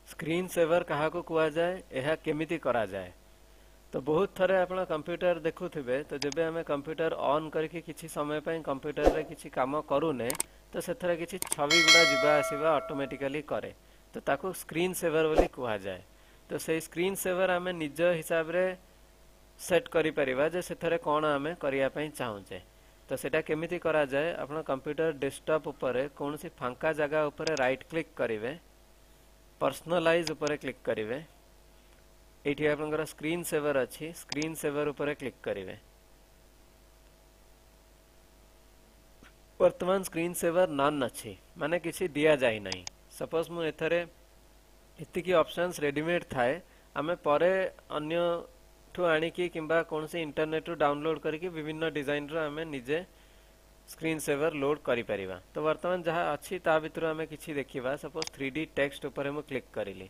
Screen saver क्या कुआ जाए यह केमिति करा जाए। तो बहुत थरे आपण कंप्यूटर देखुथिबे तो जेबे हमें कंप्यूटर ऑन करके किछि समय पय कंप्यूटर रे किछि काम करूने तो सेथरे किछि छवि गुडा जिबा आसीबा ऑटोमेटिकली करे तो ताको स्क्रीन सेवर बोली कुआ जाए। तो से स्क्रीन सेवर हमें निज हिसाब रे सेट करि परिबा जे सेथरे कोन हमें करिया पय चाहूचे। तो सेटा केमिति करा जाए आपण कंप्यूटर डेस्कटॉप ऊपर कोनसी फांका जगह ऊपर राइट क्लिक करिवे पर्सनलाइज ऊपर क्लिक करिवे एठी आपनकर स्क्रीन सेवर अच्छी स्क्रीन सेवर ऊपर क्लिक करिवे। वर्तमान स्क्रीन सेवर नन अच्छी माने किसी दिया जाई नहीं। सपोज मु एथरे इतिकी ऑप्शंस रेडीमेड थाए आमे परे अन्य ठु आनिकी किंबा कोनसे इंटरनेट रु डाउनलोड करके विभिन्न डिजाइन रो आमे निजे स्क्रीन सेवर लोड करि परिबा। तो वर्तमान जहा अच्छी ता भितर आमे किछि देखिबा। सपोज 3D टेक्स्ट ऊपर मु क्लिक करिली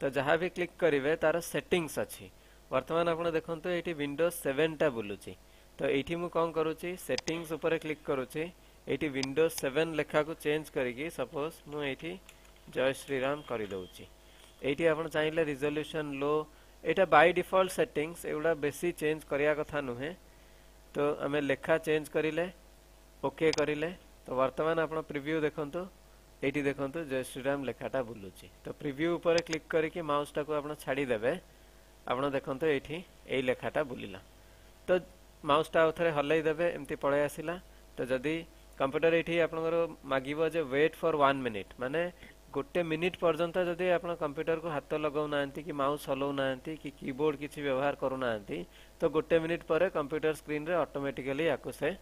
तो जहाँ भी क्लिक करेंगे तार सेटिंग्स अच्छी। वर्तमान आप देखते ये विंडोज 7 टा बुलूची तो ये मुझे कौन करुच्ची सेटिंग्स ऊपर क्लिक करुच्ची ये विंडोज 7 लेखा को चेंज करी सपोज मुझे जय श्रीराम कर दौची। ये आप चाहिए रिजोल्यूशन लो यहाँ बाय डिफॉल्ट सेटिंग्स एगुड़ा बेसी चेंज करने कथा नुहे। तो आम लेखा चेंज करें ओके करें तो वर्तमान आप प्रिव्यू देखो एटी देखंतु जय श्रीराम लेखाटा बुलुची। तो प्रीव्यू ऊपर क्लिक करके माउस टाको आपण छाड़ी देबे आपण देखंतु एठी एई लेखाटा बुलिला। तो माउस टा उथरे हलै देबे एम्ति पळे आसिला। तो जदी कंप्यूटर एठी आपनकर मागिबो जे वेट फॉर 1 मिनिट माने गोटे मिनिट पर्यंत जदी आपण कंप्यूटर को हाथ लगाउ नांती कि माउस हलाउ नांती कि कीबोर्ड किछि व्यवहार करू नांती तो गोटे मिनिट पर कंप्यूटर स्क्रीन रे ऑटोमेटिकली याकु से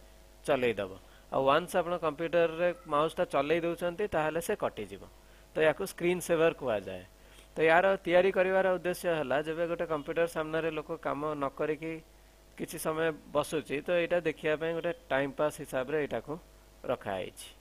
चलै दबो। वन्स आप कंप्यूटर रे माउस टा चलै दउचंती ताहले से कटि जीवो। तो याकु स्क्रीन सेवर कुआ जाए। तो यार तैयारी करिवार उद्देश्य हला जबे गोटे कंप्यूटर सामने रे लोक काम न करिकी किछि समय बसुची तो एटा देखिया पय गोटे टाइम पास हिसाब रे एटा को रखा आइछि।